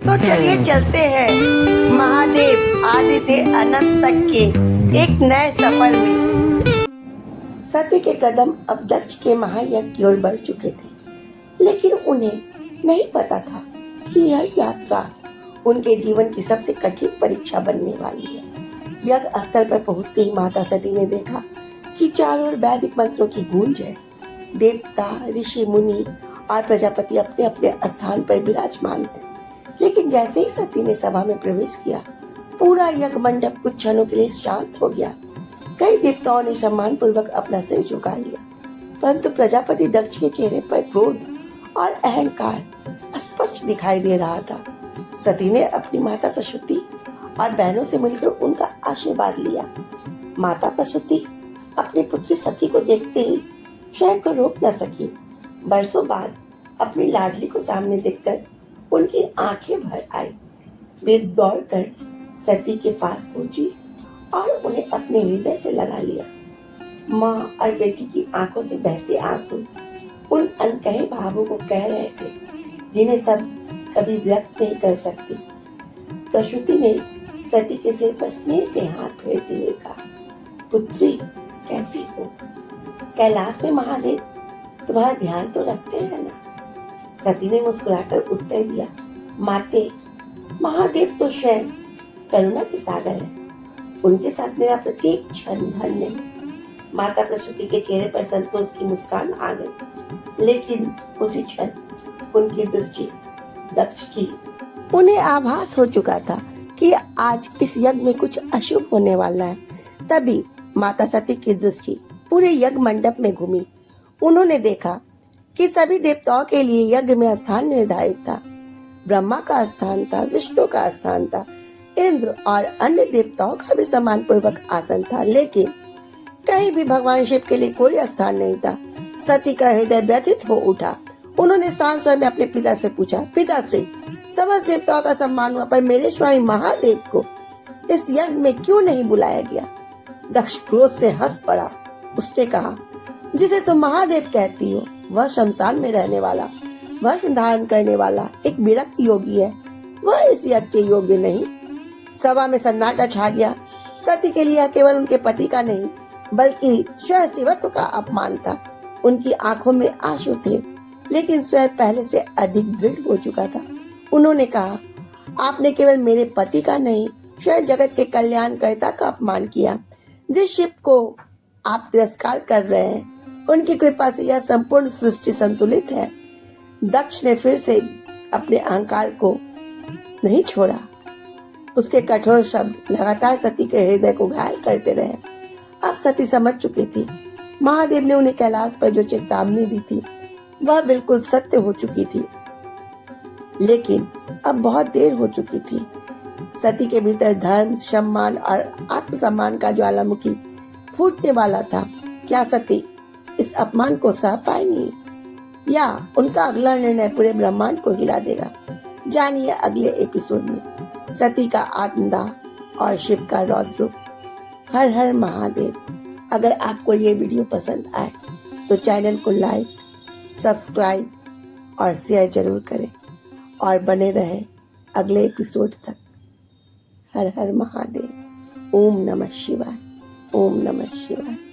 तो चलिए चलते हैं महादेव आदि से अनंत तक के एक नए सफर में। सती के कदम अब दक्ष के महायज्ञ की ओर बढ़ चुके थे, लेकिन उन्हें नहीं पता था कि यह यात्रा उनके जीवन की सबसे कठिन परीक्षा बनने वाली है। यज्ञ स्थल पर पहुंचते ही माता सती ने देखा कि चारों ओर वैदिक मंत्रों की गूंज है। देवता, ऋषि, मुनि और प्रजापति अपने अपने स्थान पर विराजमान है। लेकिन जैसे ही सती ने सभा में प्रवेश किया, पूरा यज्ञ मंडप कुछ क्षणों के लिए शांत हो गया। कई देवताओं ने सम्मान पूर्वक अपना सिर झुका लिया, परंतु प्रजापति दक्ष के चेहरे पर क्रोध और अहंकार स्पष्ट दिखाई दे रहा था। सती ने अपनी माता प्रसूति और बहनों से मिलकर उनका आशीर्वाद लिया। माता प्रसूति अपनी पुत्री सती को देखते ही स्वयं को रोक न सकी। बरसों बाद अपनी लाडली को सामने देखकर उनकी आंखें भर आई। वे दौड़कर सती के पास पहुंची और उन्हें अपने हृदय से लगा लिया। माँ और बेटी की आंखों से बहते आंसू उन अनकहे भावों को कह रहे थे जिन्हें सब कभी व्यक्त नहीं कर सकती। प्रसूति ने सती के सिर पर स्नेह से हाथ फेरते हुए कहा, पुत्री कैसी हो? कैलाश में महादेव तुम्हारा ध्यान तो रखते हैं ना? सती ने मुस्कुराकर उत्तर दिया, माते, महादेव तो स्वयं करुणा के सागर है। उनके साथ मेरा प्रत्येक क्षण धन्य है। माता प्रसूति के चेहरे पर संतोष की मुस्कान आ गई, लेकिन उसी क्षण उनकी दृष्टि दक्ष की। उन्हें आभास हो चुका था कि आज इस यज्ञ में कुछ अशुभ होने वाला है। तभी माता सती की दृष्टि पूरे यज्ञ मंडप में घूमी। उन्होंने देखा कि सभी देवताओं के लिए यज्ञ में स्थान निर्धारित था। ब्रह्मा का स्थान था, विष्णु का स्थान था, इंद्र और अन्य देवताओं का भी सम्मान पूर्वक आसन था, लेकिन कहीं भी भगवान शिव के लिए कोई स्थान नहीं था। सती का हृदय व्यथित हो उठा। उन्होंने शांत स्वर में अपने पिता से पूछा, पिताश्री, समस्त देवताओं का सम्मान हुआ पर मेरे स्वामी महादेव को इस यज्ञ में क्यों नहीं बुलाया गया? दक्ष क्रोध से हंस पड़ा। उसने कहा, जिसे तुम महादेव कहती हो वह शमशान में रहने वाला, भस्म धारण करने वाला एक विरक्त योगी है। वह इस यज्ञ के योग्य नहीं। सभा में सन्नाटा छा गया। सती के लिए केवल उनके पति का नहीं बल्कि स्वयं शिवत्व का अपमान था। उनकी आंखों में आंसू थे, लेकिन स्वर पहले से अधिक दृढ़ हो चुका था। उन्होंने कहा, आपने केवल मेरे पति का नहीं स्वयं जगत के कल्याणकर्ता का अपमान किया। जिस शिव को आप तिरस्कार कर रहे हैं, उनकी कृपा से यह संपूर्ण सृष्टि संतुलित है। दक्ष ने फिर से अपने अहंकार को नहीं छोड़ा। उसके कठोर शब्द लगातार सती के हृदय को घायल करते रहे। अब सती समझ चुकी थी, महादेव ने उन्हें कैलाश पर जो चेतावनी दी थी वह बिल्कुल सत्य हो चुकी थी, लेकिन अब बहुत देर हो चुकी थी। सती के भीतर धर्म, सम्मान और आत्मसम्मान का ज्वालामुखी फूटने वाला था। क्या सती इस अपमान को सह पाएंगी या उनका अगला निर्णय पूरे ब्रह्मांड को हिला देगा? जानिए अगले एपिसोड में सती का आत्मदाह और शिव का रौद्र रूप। हर हर महादेव। अगर आपको ये वीडियो पसंद आए तो चैनल को लाइक, सब्सक्राइब और शेयर जरूर करें और बने रहे अगले एपिसोड तक। हर हर महादेव। ओम नमः शिवाय। ओम नमः शिवाय।